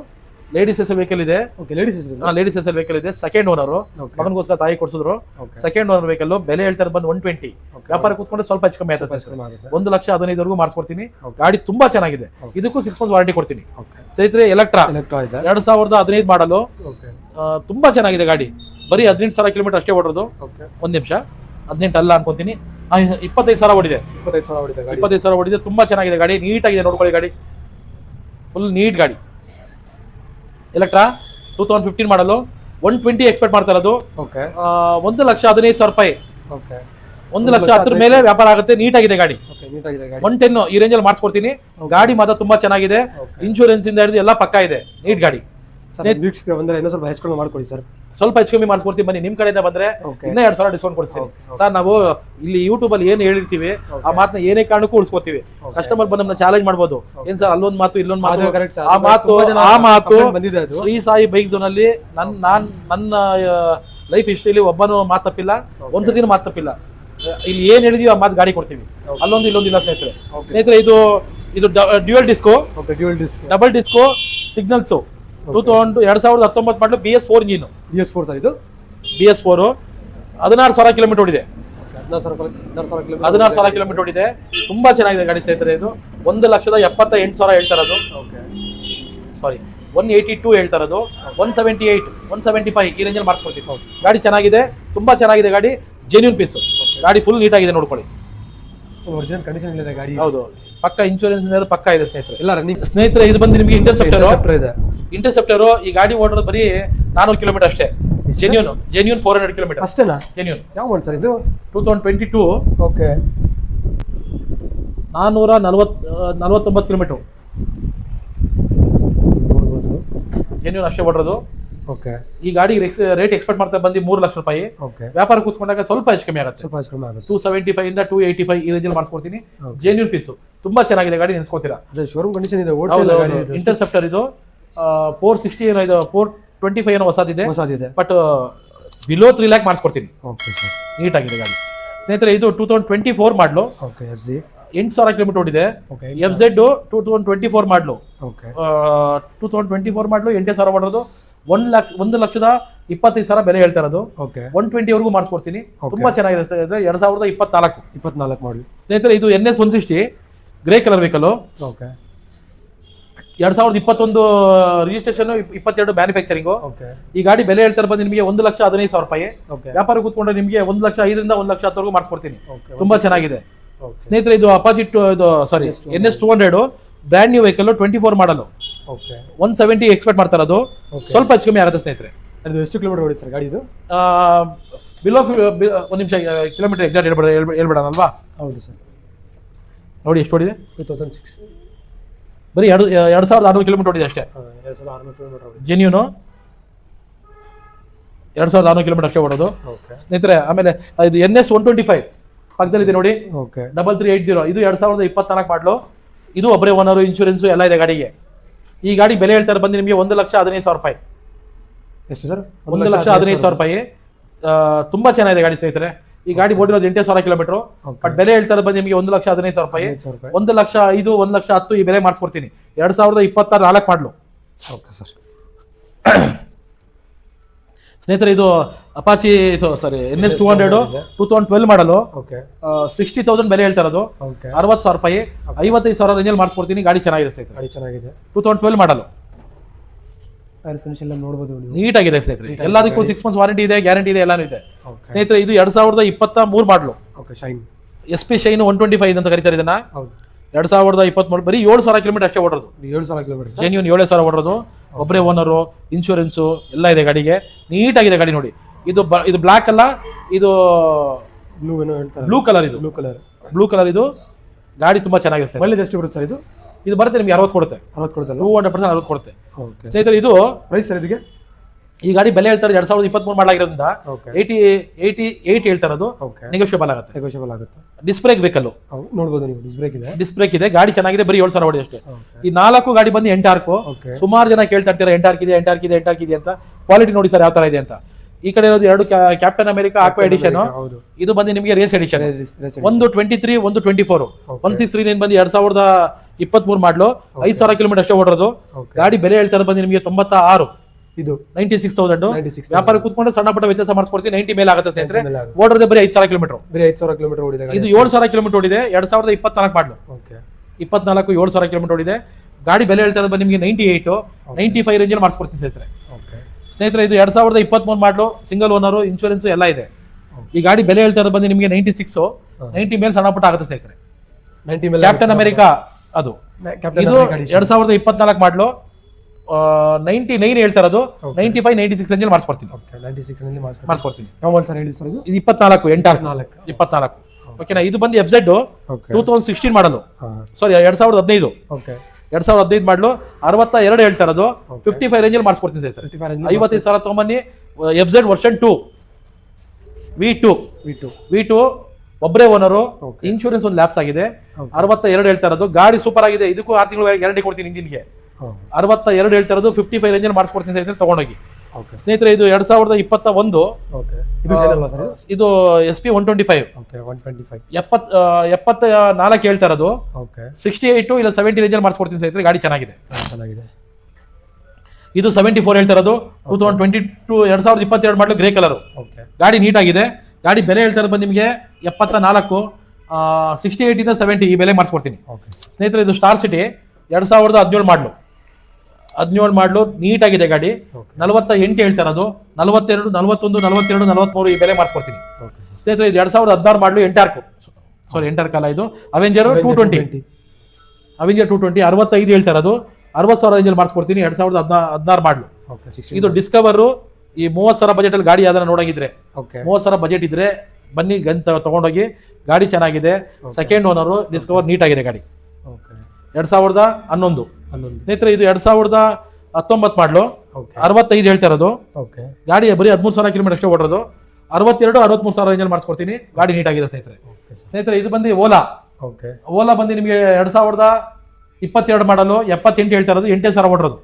ladies yes vehicle ಇದೆ. ಓಕೆ ಲೇಡೀಸ್ ಹೆಸರು ಲೇಡೀಸ್ ಎಸ್ ವೆಹಿಕಲ್ ಇದೆ. ಸೆಕೆಂಡ್ ಓನರು, ಓಕೆ ಮಗನಿಗೋಸ್ಕರ ತಾಯಿ ಕೊಡ್ಸಿದ್ರು. ಓಕೆ ಸೆಕೆಂಡ್ ಓನರ್ ವೆಹಿಕಲ್ ಬೆಲೆ ಹೇಳ್ತಾರೆ ಬಂದು 120. ಓಕೆ ವ್ಯಾಪಾರ ಕೂತ್ಕೊಂಡ್ರೆ ಸ್ವಲ್ಪ ಹೆಚ್ಚು ಕಮ್ಮಿ ಆಗುತ್ತೆ. ಆಗುತ್ತೆ 1,15,000 ವರೆಗೂ ಮಾಡಿಸ್ಕೊಡ್ತೀನಿ. ಓಕೆ. ಗಾಡಿ ತುಂಬಾ ಚೆನ್ನಾಗಿದೆ. ಓಕೆ. ಇದಕ್ಕೂ 6 ಮಂತ್ಸ್ ವಾರಂಟಿ ಕೊಡ್ತೀನಿ ಓಕೆ ಸ್ನೇಹಿತರೆ. ಎಲೆಕ್ಟ್ರಾ ಎಲೆಕ್ಟ್ರಾ ಇದೆ 2015 ಮಾಡಲು, ಓಕೆ ತುಂಬಾ ಚೆನ್ನಾಗಿದೆ ಗಾಡಿ. ಬರೀ 18,000 ಕಿಲೋಮೀಟರ್ ಅಷ್ಟೇ ಓಡಿರೋದು. ಓಕೆ ಒಂದ್ ನಿಮಿಷ, 18 ಅಲ್ಲ ಅನ್ಕೊಂತೀನಿ, 25,000 ಓಡಿದೆ. 25,000 ಹೊಡಿದೆ ಗಾಡಿ 25,000 ಓಡಿದೆ. ತುಂಬಾ ಚೆನ್ನಾಗಿದೆ ಗಾಡಿ, ನೀಟಾಗಿದೆ, ನೋಡ್ಕೊಳ್ಳಿ ಗಾಡಿ ಫುಲ್ ನೀಟ್ ಗಾಡಿ. ಎಲೆಕ್ಟ್ರಾ 2015 ಮಾಡಲು, 120 ಎಕ್ಸ್ಪೆಕ್ಟ್ ಮಾಡ್ತಾ ಇರೋದು. ಓಕೆ 1,15,000 ರೂಪಾಯಿ, ಓಕೆ 1,10,000 ಮೇಲೆ ವ್ಯಾಪಾರ ಆಗುತ್ತೆ. ನೀಟಾಗಿದೆ ಗಾಡಿ. ಓಕೆ ನೀಟಾಗಿದೆ ಗಾಡಿ 110 ಈ ರೇಂಜಲ್ಲಿ ಮಾಡಿಸ್ಕೊಡ್ತೀನಿ. ಗಾಡಿ ಮಾತ್ರ ತುಂಬಾ ಚೆನ್ನಾಗಿದೆ. ಓಕೆ ಇನ್ಶೂರೆನ್ಸ್ ಇಂದ ಹಿಡಿದು ಎಲ್ಲ ಪಕ್ಕಾ ಇದೆ. ನೀಟ್ ಗಾಡಿ. ಸರ್ ವೀಕ್ಷಕರು ಬಂದರೆ ಇನ್ನೂ ಸ್ವಲ್ಪ ಹೆಚ್ಚು ಮಾಡ್ಕೊಡಿ ಸರ್. ಸ್ವಲ್ಪ ಹೆಚ್ಚು ಕಮ್ಮಿ ಮಾಡಿಸ್ಕೊಡ್ತೀನಿ ಬನ್ನಿ. ನಿಮ್ ಕಡೆಯಿಂದ ಬಂದ್ರೆ ಓಕೆ ಇನ್ನೂ 2,000 ಡಿಸ್ಕೌಂಟ್ ಕೊಡ್ತೀನಿ ಓಕೆ. ಸರ್. ನಾವು ಇಲ್ಲಿ ಯೂಟ್ಯೂಬ್ ಅಲ್ಲಿ ಏನ್ ಹೇಳಿರ್ತೀವಿ ಆ ಮಾತನ್ನ ಏನೇ ಕಾರಣಕ್ಕೂ ಉಳಿಸ್ಕೊಡ್ತೀವಿ. ಓಕೆ. ಕಸ್ಟಮರ್ ಬಂದು ನಮ್ಮನ್ನ ಚಾಲೆಂಜ್ ಮಾಡ್ಬೋದು, ಏನ್ ಸರ್ ಅಲ್ಲೊಂದ್ ಮಾತು ಇಲ್ಲೊಂದ್ ಮಾತು. ಅದು correct sir. ಆ ಮಾತು ತುಂಬಾ ಜನ ಬಂದಿದೆ ಅದು. ಶ್ರೀ ಸಾಯಿ ಬೈಕ್ ಝೋನ್ ಅಲ್ಲಿ ನನ್ನ ಲೈಫ್ ಹಿಸ್ಟ್ರಿಲಿ ಒಬ್ಬನು ಮಾತು ತಪ್ಪಿಲ್ಲ, ಒಂದ್ಸತಿನೂ ಮಾತು ತಪ್ಪಿಲ್ಲ. ಇಲ್ಲಿ ಏನ್ ಹೇಳಿದೀವಿ ಆ ಮಾತು ಗಾಡಿ ಕೊಡ್ತೀವಿ. ಅಲ್ಲೊಂದು ಇಲ್ಲೊಂದಿಲ್ಲ ಸ್ನೇಹಿತರೆ. ಓಕೆ. ಸ್ನೇಹಿತರೆ ಇದು dual disc, okay dual disc double disc, signals. 2019 ಮಾಡಲು BS4 ಇಂಜಿನ್. BS4 ಸರ್ ಇದು. BS4 16,000 ಕಿಲೋಮೀಟರ್ ಓಡಿದೆ. 16,000 ಕಿಲೋಮೀಟರ್ ಓಡಿದೆ. ತುಂಬಾ ಚೆನ್ನಾಗಿದೆ ಗಾಡಿ ಸ್ನೇಹಿತರೆ. ಇದು 1,78,000 ಹೇಳ್ತಾ ಇರೋದು. ಓಕೆ ಸಾರಿ 182 ಹೇಳ್ತಾ ಇರೋದು. 178, 175 ಈ ರೇಂಜಲ್ಲಿ ಮಾಡಿಸ್ಕೊಡ್ತೀವಿ. ಗಾಡಿ ಚೆನ್ನಾಗಿದೆ, ತುಂಬಾ ಚೆನ್ನಾಗಿದೆ ಗಾಡಿ. ಜೆನ್ಯೂನ್ ಪೀಸು ಗಾಡಿ, ಫುಲ್ ನೀಟಾಗಿದೆ ನೋಡ್ಕೊಳ್ಳಿ. ಒರಿಜಿನಲ್ ಕಂಡೀಷನ್ ಇದೆ ಗಾಡಿ. ಹೌದು, ಪಕ್ಕ ಇನ್ಶೂರೆನ್ಸ್ ಪಕ್ಕ ಇದೆ ಸ್ನೇಹಿತರೆ. ಎಲ್ಲ ರನ್ನಿಂಗ್. ಸ್ನೇಹಿತರೆ ಇದು ಬಂದು ನಿಮಗೆ ಇಂಟರ್ಸೆಪ್ಟರ್ ಇದೆ. ಇಂಟರ್ಸೆಪ್ಟರ್ ಈ ಗಾಡಿ ಓಡೋದು ಬರೀ 400 ಕಿಲೋಮೀಟರ್ ಅಷ್ಟೇ. ಜೆನ್ಯೂನ್ 400 ಕಿಲೋಮೀಟರ್ ಅಷ್ಟೇನಾ? ಜೆನ್ಯೂನ್. ಯಾವ ಮಾಡೆಲ್ ಸರ್ ಇದು? 2022. ಓಕೆ. 449 ಕಿಲೋಮೀಟರ್ ನೋಡ್ಬೋದು. ಜೆನ್ಯೂನ್ ಅಷ್ಟೇ ಓಡಿರೋದು. ಓಕೆ. ಈ ಗಾಡಿ ರೇಟ್ ಎಕ್ಸ್ಪೆಕ್ಟ್ ಮಾಡ್ತಾ ಬಂದು 3 ಲಕ್ಷ ರೂಪಾಯಿ. ಓಕೆ. ವ್ಯಾಪಾರ ಕೂತ್ಕೊಂಡಾಗ ಸ್ವಲ್ಪ ಹೆಚ್ಚು ಕಮ್ಮಿ ಆಗುತ್ತೆ. ಸ್ವಲ್ಪ ಕಡಿಮೆ ಆಗುತ್ತೆ. 275 ಇಂದ 285 ಈ ರೇಂಜಲ್ಲಿ ಮಾಡಿಸ್ಕೊಡ್ತೀನಿ. ಜೆನ್ಯೂನ್ ಪೀಸು ತುಂಬಾ ಚೆನ್ನಾಗಿದೆ ಗಾಡಿ, ನೆನೆಸ್ಕೋತೀರಾ. ಅದೇ ಶೋರೂಮ್ ಕಂಡೀಷನ್ ಇದೆ. ಓಡಿಸಿಲ್ಲ ಗಾಡಿ ಇದು. ಇಂಟರ್ಸೆಪ್ಟರ್ ಇದು 460 ಏನೋ ಇದು 425 ಏನೋ ಹೊಸದಿದೆ. ಬಟ್ ಬಿಲೋ 3 ಲ್ಯಾಕ್ ಮಾಡಿಸ್ಕೊಡ್ತೀನಿ. Okay sir. ನೀಟ್ ಆಗಿದೆ ಗಾಡಿ ಸ್ನೇಹಿತರೆ. ಇದು 2024 ಮಾಡಲು. ಓಕೆ. FZ 8000 ಕಿಲೋಮೀಟರ್ ಓಡಿದೆ. ಓಕೆ. FZ 2024 model. ಓಕೆ. 2024 ಮಾಡಲು 8000 ಓಡೋದು. 1,25,000 ಬೆಲೆ ಹೇಳ್ತಾ ಇರೋದು. ಓಕೆ. 120 ವರೆಗೂ ಮಾಡಿಸ್ಕೊಡ್ತೀನಿ. ತುಂಬಾ ಚೆನ್ನಾಗಿದೆ. 2024 ಮಾಡಲ್ ಸ್ನೇಹಿತರೆ. ಇದು NS 160 grey colour vehicle. Okay. 2021 registration, 22 manufacturing. Okay. ಈ ಗಾಡಿ ಬೆಲೆ ಹೇಳ್ತಾರೆ ಬಂದು ನಿಮಗೆ 1,15,000 ರೂಪಾಯಿ. ಓಕೆ. ವ್ಯಾಪಾರ ಕೂತ್ಕೊಂಡ್ರೆ ನಿಮಗೆ 1,05,000 ಇಂದ 1,10,000 ವರೆಗೂ ಮಾಡಿಸ್ಕೊಡ್ತೀನಿ. ಓಕೆ. ತುಂಬಾ ಚೆನ್ನಾಗಿದೆ ಓಕೆ. ಸ್ನೇಹಿತರೆ. ಇದು ಅಪಾಚಿಟ್ ಇದು ಸಾರಿ NS 200 ಬ್ರ್ಯಾಂಡ್ ನ್ಯೂ ವೆಹಿಕಲ್ 24 ಮಾಡಲು. ಓಕೆ. 170 ಎಕ್ಸ್ಪೆಕ್ಟ್ ಮಾಡ್ತಾ ಇರೋದು. ಸ್ವಲ್ಪ ಹೆಚ್ಚು ಕಮ್ಮಿ ಆಗುತ್ತೆ ಸ್ನೇಹಿತರೆ. ಅದು ಎಷ್ಟು ಕಿಲೋಮೀಟರ್ ಓಡಿದೆ ಸರ್ ಗಾಡಿ ಇದು? ಬಿಲೋ ಒಂದು ನಿಮಿಷ ಕಿಲೋಮೀಟರ್ ಎಕ್ಸಾಕ್ಟ್ ಹೇಳ್ಬೇಡಲ್ವಾ? ಹೌದು ಸರ್. ನೋಡಿ ಎಷ್ಟು ಓಡಿದೆ. 2006 ಬರೀ 2,600 ಕಿಲೋಮೀಟರ್ ಓಡಿದೆ ಅಷ್ಟೇ. 2,600 ಕಿಲೋಮೀಟರ್ ಓಡಿದೆ. ಜೆನ್ಯೂನು 2,600 ಕಿಲೋಮೀಟರ್ ಅಷ್ಟೇ ಓಡೋದು ಓಕೆ ಸ್ನೇಹಿತರೆ. ಆಮೇಲೆ ಇದು NS 125 ಪಕ್ಕದಲ್ಲಿದೆ ನೋಡಿ. ಓಕೆ. 3380 ಇದು 2024 ಮಾಡಲು. ಇದು ಒಬ್ಬರೇ ಓನರು, ಇನ್ಶೂರೆನ್ಸು ಎಲ್ಲ ಇದೆ ಗಾಡಿಗೆ. ಈ ಗಾಡಿ ಬೆಲೆ ಹೇಳ್ತಾರೆ ಬಂದು ನಿಮಗೆ 1,15,000 ರೂಪಾಯಿ. ಎಷ್ಟು ಸರ್? 1,15,000 ರೂಪಾಯಿ. ತುಂಬಾ ಚೆನ್ನಾಗಿದೆ ಗಾಡಿ ಸ್ನೇಹಿತರೆ. ಈ ಗಾಡಿ ಓಡಿರೋದು 8,000 ಕಿಲೋಮೀಟರ್. ಬಟ್ ಬೆಲೆ ಹೇಳ್ತಾರೆ ಬಂದು ನಿಮಗೆ 1,15,000 ರೂಪಾಯಿ. 1,05,000 1,10,000 ಈ ಬೆಲೆ ಮಾಡಿಸ್ಕೊಡ್ತೀನಿ. 2026 ಮಾಡಲು. Okay sir. ಸ್ನೇಹಿತರೆ ಇದು ಅಪಾಚಿ ಸಾರಿ NS 200 2012 ಮಾಡಲು. ಓಕೆ. 60,000 ಬೆಲೆ ಹೇಳ್ತಾ ಇರೋದು. ಓಕೆ. 60,000 ರೂಪಾಯಿ. 55,000 ರೇಂಜಲ್ಲಿ ಮಾಡಿಸ್ಕೊಡ್ತೀನಿ. ಗಾಡಿ ಚೆನ್ನಾಗಿದೆ ಸ್ನೇಹಿತರೆ. ಗಾಡಿ ಚೆನ್ನಾಗಿದೆ. 2012 ಮಾಡಲು. ಟೈರ್ಸ್ ಕಂಡೀಷನ್ ಎಲ್ಲ ನೋಡಬಹುದು ನೀವು. ನೀಟ್ ಆಗಿದೆ ಸ್ನೇಹಿತರೆ. ಎಲ್ಲದಕ್ಕೂ 6 ಮಂತ್ಸ್ ವಾರಂಟಿ ಇದೆ, ಗ್ಯಾರಂಟಿ ಇದೆ, ಎಲ್ಲಾನು ಇದೆ ಸ್ನೇಹಿತರೆ. ಇದು 2023 ಮಾಡಲು. ಓಕೆ. ಶೈನ್ SP ಶೈನ್ 125 ಅಂತ ಕರೀತಾರೆ ಇದನ್ನ. ಹೌದು. 2023 ಬರೀ 7,000 ಕಿಲೋಮೀಟರ್ ಅಷ್ಟೇ ಓಡೋದು. 7,000 ಕಿಲೋಮೀಟರ್ ಜೆನ್ಯೂನ್ 7,000 ಓಡೋದು. ಒಬ್ಬರೇ ಓನರು, ಇನ್ಶೂರೆನ್ಸು ಎಲ್ಲ ಇದೆ ಗಾಡಿಗೆ. ನೀಟಾಗಿದೆ ಗಾಡಿ ನೋಡಿ. ಇದು ಬ್ಲಾಕ್ ಅಲ್ಲ, ಇದು ಬ್ಲೂ ಏನೋ ಹೇಳ್ತಾರೆ. Blue colour. ಇದು ಬ್ಲೂ ಕಲರ್. ಇದು ಗಾಡಿ ತುಂಬಾ ಚೆನ್ನಾಗಿದೆ. ಮೈಲೇಜ್ ಎಷ್ಟು ಬರುತ್ತೆ ಸರ್ ಇದು? ಇದು ಬರುತ್ತೆ ನಿಮಗೆ 60 ಕೊಡುತ್ತೆ. 60 ಕೊಡುತ್ತಲ್ಲ? 200% 60 ಕೊಡುತ್ತೆ. ಓಕೆ ಸ್ನೇಹಿತರೆ. ಇದು ಪ್ರೈಸ್ ಸರ್ ಇದಕ್ಕೆ? ಈ ಗಾಡಿ ಬೆಲೆ ಹೇಳ್ತಾರೆ 2023 ಮಾಡಲಾಗಿರೋದ್ರಿಂದ 88 ಹೇಳ್ತಾ ಇರೋದು. ನೆಗೋಷಿಯಬಲ್ ಆಗುತ್ತೆ. ಡಿಸ್ಕ್ ಬ್ರೇಕ್ ವೆಹಿಕಲ್ ನೋಡಬಹುದು ನೀವು. ಡಿಸ್ಕ್ ಬ್ರೇಕ್ ಇದೆ. ಗಾಡಿ ಚೆನ್ನಾಗಿದೆ. ಬರೀ 7,000 ಓಡಿ ಅಷ್ಟೇ. ಈ 4 ಗಾಡಿ ಬಂದು ಎಂಟಾರ್ಕ್. ಸುಮಾರು ಜನ ಕೇಳ್ತಾ ಇರ್ತಾರೆ ಎಂಟಾರ್ಕ್ ಇದೆ ಅಂತ. ಕ್ವಾಲಿಟಿ ನೋಡಿ ಸರ್ ಯಾವ ತರ ಇದೆ ಅಂತ. ಈ ಕಡೆ ಇರೋದು 2 ಕ್ಯಾಪ್ಟನ್ ಅಮೆರಿಕಾ ಆಕ್ವಾ ಎಡಿಷನ್. ಇದು ಬಂದು ನಿಮಗೆ ರೇಸ್ ಎಡಿಷನ್. ಒಂದು 23 ಒಂದು 24. 1639 ಬಂದು 2023 ಮಾಡಲು. 5,000 ಕಿಲೋಮೀಟರ್ ಅಷ್ಟೇ ಓಡೋದು. ಗಾಡಿ ಬೆಲೆ ಹೇಳ್ತಾ ಇರೋದು ಬಂದು ನಿಮಗೆ 96. ಇದು 96,000. ವ್ಯಾಪಾರ ಕೂತ್ಕೊಂಡು ಸಣ್ಣ ಪುಟ್ಟ ವ್ಯತ್ಯಾಸ ಮಾಡಿಸ್ಕೊಡ್ತೀನಿ. 90 ಮೇಲೆ ಆಗುತ್ತೆ ಸ್ನೇಹಿತರೆ. ಓಡೋದೇ ಬರೀ 5,000 ಕಿಲೋಮೀಟರ್. ಓಡಿದೆ. ಇದು 7,000 ಕಿಲೋಮೀಟರ್ ಓಡಿದೆ. 2024 ಮಾಡಲು. 24 7,000 ಕಿಲೋಮೀಟರ್ ಓಡಿದೆ. ಗಾಡಿ ಬೆಲೆ ಹೇಳ್ತಾ ಇರೋದು ನಿಮಗೆ 98 95 ರೇಂಜಲ್ಲಿ ಮಾಡಿಸ್ಕೊಡ್ತೀನಿ ಸ್ನೇಹಿತರೆ. ಸ್ನೇಹಿತರೆ ಇದು 2023 ಮಾಡಲು. ಸಿಂಗಲ್ ಓನರು, ಇನ್ಶೂರೆನ್ಸ್ ಎಲ್ಲ ಇದೆ. ಈ ಗಾಡಿ ಬೆಲೆ ಹೇಳ್ತಾ ಇರೋದು ಬಂದು ನಿಮಗೆ 96. 90 ಮೇಲೆ ಸಣ್ಣ ಪುಟ್ಟ ಆಗುತ್ತೆ ಸ್ನೇಹಿತರೆ. ಕ್ಯಾಪ್ಟನ್ ಅಮೆರಿಕಾ ಅದು. ಇದು 2024 ಮಾಡಲು. 99 ಹೇಳ್ತಾ ಇರೋದು. 95 96 ರೇಂಜಲ್ಲಿ ಮಾಡಿಸ್ಕೊಡ್ತೀನಿ. 96 ಮಾಡಿಸ್ಕೊಡ್ತೀನಿ. ಯಾವ ಮಾಡೆಲ್ ಸರ್ ಹೇಳಿ ಸರ್ ಇದು? 24 24. ಓಕೆನಾ. ಇದು ಬಂದು FZ 2016 ಮಾಡಲು. ಸಾರಿ 2015. 2015 ಮಾಡಲು. 62 ಹೇಳ್ತಾ ಇರೋದು. 55 ರೇಂಜಲ್ಲಿ ಮಾಡಿಸ್ಕೊಡ್ತೀನಿ ಸ್ನೇಹಿತರೆ. 55,000 ತೊಗೊಂಬನ್ನಿ. FZ ವರ್ಷನ್ 2 V2 ಒಬ್ಬರೇ ಓನರು, ಇನ್ಶೂರೆನ್ಸ್ ಒಂದು ಲ್ಯಾಪ್ಸ್ ಆಗಿದೆ. 62 ಹೇಳ್ತಾ ಇರೋದು. ಗಾಡಿ ಸೂಪರ್ ಆಗಿದೆ. ಇದಕ್ಕೂ 6 ತಿಂಗಳು ಗ್ಯಾರಂಟಿ ಕೊಡ್ತೀನಿ ಇಂಜಿನ್ಗೆ. 62 ಹೇಳ್ತಾ ಇರೋದು. 55 ರೇಂಜಲ್ಲಿ ಮಾಡಿಸ್ಕೊಡ್ತೀನಿ ಸ್ನೇಹಿತರೆ. ತಗೊಂಡೋಗಿ ಸ್ನೇಹಿತರೆ. ಇದು 2021. ಇದು SP 125. 74 ಹೇಳ್ತಾ ಇರೋದು. 68 ಇಲ್ಲ 70 ರೇಂಜಲ್ಲಿ ಮಾಡಿಸ್ಕೊಡ್ತೀನಿ ಸ್ನೇಹಿತರೆ. ಗಾಡಿ ಚೆನ್ನಾಗಿದೆ. ಇದು 74 ಹೇಳ್ತಾ ಇರೋದು. 2022 ಮಾಡಲು. Grey colour. ಗಾಡಿ ನೀಟಾಗಿದೆ. ಗಾಡಿ ಬೆಲೆ ಹೇಳ್ತಾ ಇರೋದು ನಿಮಗೆ 74. 68 ಇಂದ 70 ಈ ಬೆಲೆ ಮಾಡಿಸ್ಕೊಡ್ತೀನಿ ಸ್ನೇಹಿತರೆ. ಇದು ಸ್ಟಾರ್ ಸಿಟಿ 2017 ಮಾಡಲು. 17 ಮಾಡಲು. ನೀಟಾಗಿದೆ ಗಾಡಿ. 48 ಹೇಳ್ತಾ ಇರೋದು. 42 41 42 43 ಈ ಬೆಲೆ ಮಾಡಿಸ್ಕೊಡ್ತೀನಿ ಸ್ನೇಹಿತರೆ. ಇದು 2016 ಮಾಡಲು. ಎಂಟಾರ್ಕ್ ಸಾರಿ ಎಂಟರ್ ಕಾಲ ಇದು ಅವೆಂಜರ್ 220 ಅವೆಂಜರ್ 220 65 ಹೇಳ್ತಾ ಇರೋದು 60,000 ರೇಂಜಲ್ಲಿ ಮಾಡಿಸ್ಕೊಡ್ತೀನಿ 2016 ಮಾಡಲು. ಇದು ಡಿಸ್ಕವರ್ ಈ 30,000 ಬಜೆಟಲ್ಲಿ ಗಾಡಿ ಯಾವ್ದಾರ ನೋಡೋಗಿದ್ರೆ 30,000 ಬಜೆಟ್ ಇದ್ರೆ ಬನ್ನಿ ತಗೊಂಡೋಗಿ, ಗಾಡಿ ಚೆನ್ನಾಗಿದೆ, ಸೆಕೆಂಡ್ ಓನರು, ಡಿಸ್ಕವರ್ ನೀಟಾಗಿದೆ ಗಾಡಿ. 2011 ಸ್ನೇಹಿತರೆ ಇದು 2019 ಮಾಡಲು 65 ಹೇಳ್ತಾ ಇರೋದು. ಗಾಡಿ ಬರೀ 13,000 ಕಿಲೋಮೀಟರ್ ಅಷ್ಟೇ ಓಡಿರೋದು. 63,000 ರೇಂಜಲ್ಲಿ ಮಾಡಿಸ್ಕೊಡ್ತೀನಿ, ಗಾಡಿ ನೀಟಾಗಿದೆ ಸ್ನೇಹಿತರೆ. ಇದು ಬಂದು ಓಲಾ ಬಂದು ನಿಮಗೆ 2022 ಮಾಡಲು 78 ಹೇಳ್ತಾ ಇರೋದು, 8,000 ಓಡಿರೋದು.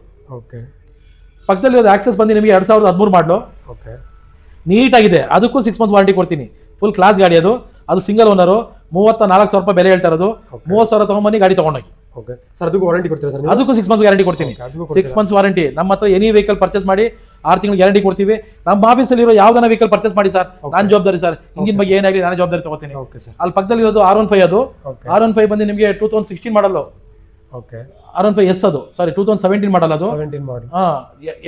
ಪಕ್ಕದಲ್ಲಿ ಆಕ್ಸೆಸ್ ಬಂದು ನಿಮಗೆ 2013 ಮಾಡಲು ನೀಟಾಗಿದೆ, ಅದಕ್ಕೂ 6 ಮಂತ್ಸ್ ವಾರಂಟಿ ಕೊಡ್ತೀನಿ. ಫುಲ್ ಕ್ಲಾಸ್ ಗಾಡಿ ಅದು ಸಿಂಗಲ್ ಓನರು, 34,000 ರೂಪಾಯಿ ಬೆಲೆ ಹೇಳ್ತಾ ಇರೋದು. 30,000 ತಗೊಂಬನ್ನಿ, ಗಾಡಿ ತಗೊಂಡೋಗಿ. ಅದಕ್ಕೂ ವಾರಂಟಿ ಕೊಡ್ತೀರಾ ಸರ್? ಅದಕ್ಕೂ 6 ಮಂತ್ಸ್ ಗ್ಯಾರಂಟಿ ಕೊಡ್ತೀನಿ. 6 ಮಂತ್ಸ್ ವಾರಂಟಿ. ನಮ್ಮ ಹತ್ರ ಎನಿ ವೆಹಿಕಲ್ ಪರ್ಚೇಸ್ ಮಾಡಿ 6 ತಿಂಗಳು ಗ್ಯಾರಂಟಿ ಕೊಡ್ತೀವಿ. ನಮ್ಮ ಆಫೀಸಲ್ಲಿ ಇರೋ ಯಾವ್ದಾನ ವೆಹಿಕಲ್ ಪರ್ಚೇಸ್ ಮಾಡಿ ಸರ್, ನಾನು ಜವಾಬ್ದಾರಿ ಸರ್. ಇಂಜಿನ್ ಬಗ್ಗೆ ಏನಾಗಲಿ ನಾನು ಜವಾಬ್ದಾರಿ ತಗೋತೀನಿ. ಅಲ್ಲಿ ಪಕ್ಕದಲ್ಲಿ ಇರೋದು R15 ಅದು. R15 ಬಂದು ನಿಮಗೆ 2016 ಮಾಡಲು, R15S ಅದು, ಸಾರಿ 2017 ಮಾಡಲ್ಲ ಅದು.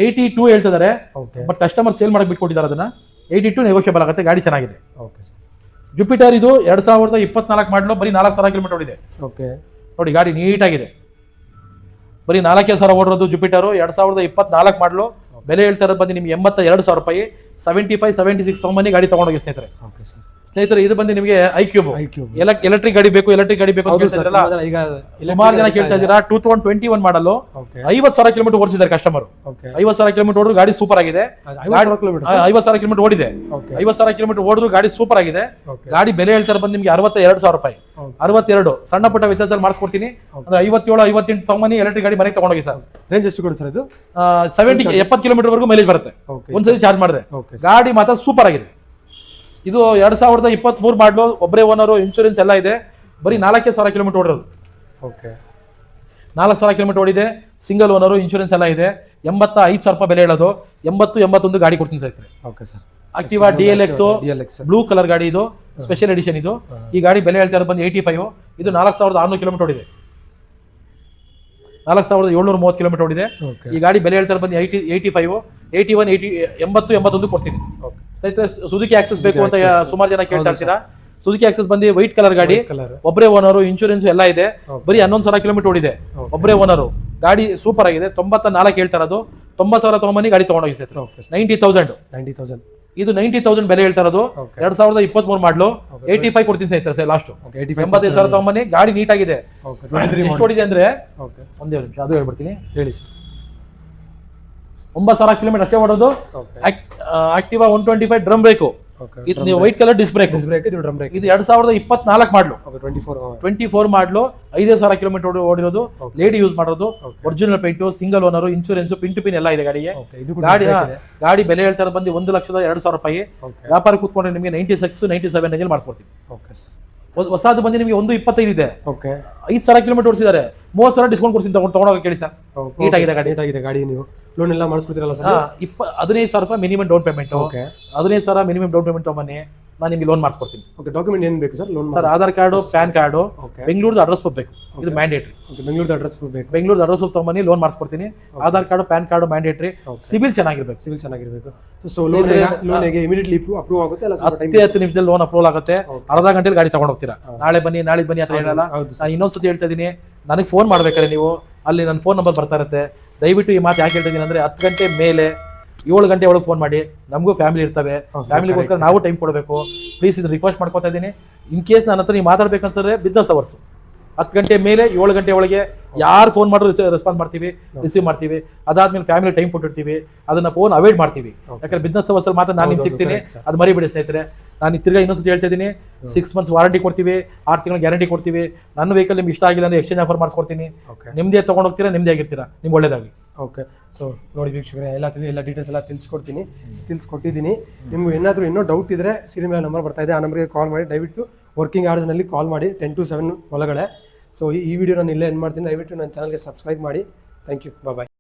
82 ಹೇಳ್ತಿದ್ದಾರೆ, ಬಟ್ ಕಸ್ಟಮರ್ ಸೇಲ್ ಮಾಡಕ್ ಬಿಟ್ಕೊಟ್ಟಿದ್ದಾರೆ ಅದನ್ನ. 82 ನೆಗೋಷಿಯಬಲ್ ಆಗುತ್ತೆ, ಗಾಡಿ ಚೆನ್ನಾಗಿದೆ. ಜುಪಿಟರ್ ಇದು 2024 ಮಾಡಲು, ಬರೀ 4,000 ಕಿಲೋಮೀಟರ್ ಓಡಿದೆ. ನೋಡಿ ಗಾಡಿ ನೀಟಾಗಿದೆ, ಬರೀ 4,000 ಓಡಿರೋದು. ಜುಪಿಟರು 2024 ಮಾಡಲು, ಬೆಲೆ ಹೇಳ್ತಾ ಇರೋದು ಬಂದು ನಿಮ್ಗೆ 82,000 ರೂಪಾಯಿ. 75-76 ತಗೊಂಬನ್ನಿ, ಗಾಡಿ ತಗೊಂಡೋಗಿ ಸ್ನೇಹಿತರೆ. ಇದು ಬಂದು ನಿಮಗೆ ಐಕ್ಯೂಬ್ ಎಲೆಕ್ಟ್ರಿಕ್ ಗಾಡಿ ಬೇಕು, ಎಲೆಕ್ಟ್ರಿಕ್ ಗಾಡಿ ಬೇಕು ಅಂತ ಸುಮಾರು ಜನ ಕೇಳ್ತಾ ಇದ್ದೀರಾ. 2021 ಮಾಡಲು 50,000 ಕಿಲೋಮೀಟರ್ ಓಡಿಸಿದ್ದಾರೆ ಕಸ್ಟಮರ್. 50,000 ಕಿಲೋಮೀಟರ್ ಓಡಿದ್ರು ಗಾಡಿ ಸೂಪರ್ ಆಗಿದೆ. 50,000 ಕಿಲೋಮೀಟರ್ ಓಡಿದೆ, 50,000 ಕಿಲೋಮೀಟರ್ ಓಡಿದ್ರು ಗಾಡಿ ಸೂಪರ್ ಆಗಿದೆ. ಗಾಡಿ ಬೆಲೆ ಹೇಳ್ತಾರೆ ಬಂದು ನಿಮ್ಗೆ 62,000 ರೂಪಾಯಿ. 62 ಸಣ್ಣ ಪುಟ್ಟ ವೆಚ್ಚದಲ್ಲಿ ಮಾಡಿಸ್ಕೊಡ್ತೀನಿ. 57-58 ತಗೊಂಬನ್ನಿ, ಎಲೆಕ್ಟ್ರಿಕ್ ಗಾಡಿ ಮನೆಗೆ ತಗೊಂಡೋಗಿ ಸರ್. ರೇಂಜ್ ಎಷ್ಟು ಕೊಡುತ್ತೆ ಸರ್ ಇದು? 70 ಕಿಲೋಮೀಟರ್ ವರೆಗೂ ಮೈಲೇಜ್ ಬರುತ್ತೆ ಒಂದ್ಸರಿ ಚಾರ್ಜ್ ಮಾಡಿದ್ರೆ. ಗಾಡಿ ಮಾತ್ರ ಸೂಪರ್ ಆಗಿದೆ. ಇದು 2023 ಮಾಡಲು, ಒಬ್ಬರೇ ಓನರು, ಇನ್ಶೂರೆನ್ಸ್ ಎಲ್ಲ ಇದೆ. ಬರೀ 4,000 ಕಿಲೋಮೀಟರ್ ಓಡಿರೋದು. 4,000 ಕಿಲೋಮೀಟರ್ ಓಡಿದೆ, ಸಿಂಗಲ್ ಓನರು, ಇನ್ಶೂರೆನ್ಸ್ ಎಲ್ಲ ಇದೆ. 85,000 ರೂಪಾಯಿ ಬೆಲೆ ಹೇಳೋದು. 80-81 ಗಾಡಿ ಕೊಡ್ತೀನಿ sir. Activa DLX blue colour ಗಾಡಿ, ಇದು ಸ್ಪೆಷಲ್ ಎಡಿಷನ್. ಇದು ಈ ಗಾಡಿ ಬೆಲೆ ಹೇಳ್ತಾ ಇರೋದು ಬಂದು 85. ಇದು 4,600 ಕಿಲೋಮೀಟರ್ ಓಡಿದೆ, 4,730 ಕಿಲೋಮೀಟರ್ ಓಡಿದೆ. ಈ ಗಾಡಿ ಬೆಲೆ ಹೇಳ್ತಾರೆ ಬಂದು 85, 81, 80-81 ಕೊಡ್ತೀನಿ. ಸುಜುಕಿ ಆಕ್ಸೆಸ್ ಬೇಕು ಅಂತ ಸುಮಾರು ಜನ ಕೇಳ್ತಾ ಇರ್ತೀರಾ. ಸುಜುಕಿ ಆಕ್ಸೆಸ್ ಬಂದು ವೈಟ್ ಕಲರ್ ಗಾಡಿ, ಒಬ್ಬರೇ ಓನರು, ಇನ್ಶೂರೆನ್ಸ್ ಎಲ್ಲ ಇದೆ. ಬರೀ 11,000 ಕಿಲೋಮೀಟರ್ ಓಡಿದೆ, ಒಬ್ಬರೇ ಓನರು. ಗಾಡಿ ಸೂಪರ್ ಆಗಿದೆ. 94 ಹೇಳ್ತಾ ಇರೋದು. 90,000 ತಗೊಂಬನ್ನಿ, ಗಾಡಿ ತಗೊಂಡೋಗಿ ಸರ್. 90,000 ಇದು 90,000 ಬೆಲೆ ಹೇಳ್ತಾ ಇರೋದು. 2023 ಮಾಡಲು 85 ಕೊಡ್ತೀನಿ ಸರ್. ಲಾಸ್ಟ್ 85,000 ತಗೊಂಬನ್ನಿ, ಗಾಡಿ ನೀಟಾಗಿದೆ. ಎಷ್ಟು ಓಡಿದೆ ಅಂದ್ರೆ ಒಂದೇ ನಿಮಿಷ ಅದು ಹೇಳ್ಬಿಡ್ತೀನಿ. ಹೇಳಿ ಸರ್. 9,000 ಕಿಲೋಮೀಟರ್ ಅಷ್ಟೇ ಮಾಡೋದು. ಆಕ್ಟಿವಾ 125 ಡ್ರಮ್ ಬ್ರೇಕು, ಇದು ನೀವು ವೈಟ್ ಕಲರ್ ಡಿಸ್ಕ್ ಬ್ರೇಕ್. ಇದು 2024 ಮಾಡಲು, 24 ಮಾಡಲು, 5,000 ಕಿಲೋಮೀಟರ್ ಓಡಿರೋದು. ಲೇಡಿ ಯೂಸ್ ಮಾಡೋದು, original paint, single owner, insurance, pin to pin ಎಲ್ಲ ಇದೆ ಗಾಡಿಗೆ. ಗಾಡಿ ಬೆಲೆ ಹೇಳ್ತಾರೆ ಬಂದು 1,02,000 ರೂಪಾಯಿ. ವ್ಯಾಪಾರ ಕೂತ್ಕೊಂಡ್ರೆ ನಿಮಗೆ 96-97 ರೇಂಜಲ್ಲಿ ಮಾಡಿಸ್ಕೊಡ್ತೀವಿ. ಹೊಸದು ಬಂದು ನಿಮಗೆ 125 ಇದೆ. 5,000 ಕಿಲೋಮೀಟರ್ ಓಡಿಸಿದ್ದಾರೆ. 30,000 ಡಿಸ್ಕೌಂಟ್ ಕೊಡ್ತೀನಿ, ತಗೊಂಡೋಗಿ ಕೇಳಿ ಸರ್. ನೀಟಾಗಿದೆ ಗಾಡಿ. ನೀವು ಲೋನ್ ಎಲ್ಲ ಮಾಡಿಸ್ಕೊಡ್ತೀರಲ್ಲ ಸರ್? 15,000 ರೂಪಾಯಿ minimum down payment. 15,000 minimum down payment ತಗೊಂಬನ್ನಿ, ನಾನು ನಿಮಗೆ ಲೋನ್ ಮಾಡಿಸ್ಕೊಡ್ತೀನಿ. ಡಾಕ್ಯುಮೆಂಟ್ ಏನು ಬೇಕು sir? Loan sir Aadhaar card, PAN card, Bengaluru address proof ಬೇಕು, ಇದು ಮ್ಯಾಂಡೇಟ್ರಿ. ಬೆಂಗಳೂರು ಅಡ್ರೆಸ್ ಪ್ರೂಫ್ ಬೇಕು. ಬೆಂಗಳೂರು ಅಡ್ರೆಸ್ ಪ್ರೂಫ್ ತಗೊಂಬನ್ನಿ, ಲೋನ್ ಮಾಡಿಸ್ಕೊಡ್ತೀನಿ. Aadhaar card, PAN card mandatory. CIBIL ಚೆನ್ನಾಗಿರ್ಬೇಕು. ಸೊ ಲೋನ್ ಹೇಗೆ ಇಮಿಡಿಯೇಟ್ಲಿ ಅಪ್ರೂವ್ ಆಗುತ್ತೆ? 10 ನಿಮಿಷದಲ್ಲಿ ಲೋನ್ ಅಪ್ರೂವ್ ಆಗುತ್ತೆ. ಅರ್ಧ ಗಂಟೆಲಿ ಗಾಡಿ ತಗೊಂಡು ಹೋಗ್ತೀರಾ. ನಾಳೆ ಬನ್ನಿ ಅಂತ ಹೇಳಲ್ಲ. ನಾನು ಇನ್ನೊಂದ್ಸತಿ ಹೇಳ್ತಾ ಇದೀನಿ, ನನಗೆ ಫೋನ್ ಮಾಡ್ಬೇಕಾದ್ರೆ ನೀವು ಅಲ್ಲಿ ನನ್ನ ಫೋನ್ ನಂಬರ್ ಬರ್ತಾ ಇರುತ್ತೆ. ದಯವಿಟ್ಟು ಈ ಮಾತು ಯಾಕೆ ಹೇಳ್ತಿದ್ದೀನಿ ಅಂದ್ರೆ 10 ಗಂಟೆ ಮೇಲೆ 7 ಗಂಟೆ ಒಳಗೆ ಫೋನ್ ಮಾಡಿ. ನಮಗೂ ಫ್ಯಾಮಿಲಿ ಇರ್ತವೆ, ಫ್ಯಾಮಿಲಿಗೋಸ್ಕರ ನಾವು ಟೈಮ್ ಕೊಡಬೇಕು. ಪ್ಲೀಸ್ ಇದು ರಿಕ್ವೆಸ್ಟ್ ಮಾಡ್ಕೊತಾ ಇದ್ದೀನಿ. ಇನ್ ಕೇಸ್ ನನ್ನ ಹತ್ರ ನೀವು ಮಾತಾಡ್ಬೇಕಂತಂದ್ರೆ ಬಿಸ್ನೆಸ್ ಅವರ್ಸ್ 10 ಗಂಟೆ ಮೇಲೆ 7 ಗಂಟೆ ಒಳಗೆ ಯಾರು ಫೋನ್ ಮಾಡಿದ್ರು ರೆಸ್ಪಾನ್ಸ್ ಮಾಡ್ತೀವಿ, ರಿಸೀವ್ ಮಾಡ್ತೀವಿ. ಅದಾದ್ಮೇಲೆ ಫ್ಯಾಮಿಲಿ ಟೈಮ್ ಕೊಟ್ಟಿರ್ತೀವಿ, ಅದನ್ನ ಫೋನ್ ಅವಾಯ್ಡ್ ಮಾಡ್ತೀವಿ. ಯಾಕಂದ್ರೆ ಬಿಸ್ನೆಸ್ ಅವರ್ಸ್ ಅಲ್ಲಿ ಮಾತ್ರ ನಾನು ನಿಮ್ಗೆ ಸಿಗ್ತೀನಿ, ಅದು ಮರಿಬೇಡಿ ಸ್ನೇಹಿತರೆ. ನಾನು ತಿರ್ಗಾ ಇನ್ನೊಂದ್ಸತಿ ಹೇಳ್ತಾ ಇದ್ದೀನಿ, 6 ಮಂತ್ಸ್ ವಾರಂಟಿ ಕೊಡ್ತೀವಿ, 6 ತಿಂಗಳ ಗ್ಯಾರಂಟಿ ಕೊಡ್ತೀವಿ. ನನ್ನ ವೆಹಿಕಲ್ ನಿಮ್ಗೆ ಇಷ್ಟ ಆಗಿಲ್ಲ ಅಂದ್ರೆ ಎಕ್ಸ್ಚೇಂಜ್ ಆಫರ್ ಮಾಡಿಸ್ಕೊಡ್ತೀನಿ. ನಿಮ್ದೇ ತಗೊಂಡು ಹೋಗ್ತೀರಾ, ನಿಮ್ದೇ ಆಗಿರ್ತೀರಾ, ನಿಮ್ಗೆ ಒಳ್ಳೇದಾಗಲಿ. ಸೊ ನೋಡಿ ವೀಕ್ಷಕರೇ, ಎಲ್ಲ ಡೀಟೇಲ್ಸ್ ಎಲ್ಲ ತಿಳಿಸ್ಕೊಟ್ಟಿದ್ದೀನಿ. ನಿಮ್ಗೆ ಏನಾದರೂ ಇನ್ನೂ ಡೌಟ್ ಇದ್ದರೆ ಸ್ಕ್ರೀನ್ ಮೇಲೆ ನಂಬರ್ ಬರ್ತಾ ಇದೆ, ಆ ನಂಬರ್ಗೆ ಕಾಲ್ ಮಾಡಿ. ದಯವಿಟ್ಟು ವರ್ಕಿಂಗ್ ಅವರ್ಸ್ನಲ್ಲಿ ಕಾಲ್ ಮಾಡಿ 10 to 7 ಒಳಗಡೆ. ಸೊ ಈ ವಿಡಿಯೋ ನಾನು ಇಲ್ಲೇ ಎಂಡ್ ಮಾಡ್ತೀನಿ. ದಯವಿಟ್ಟು ನನ್ನ ಚಾನಲ್ಗೆ ಸಬ್ಸ್ಕ್ರೈಬ್ ಮಾಡಿ. Thank you. ಬಾಯ್.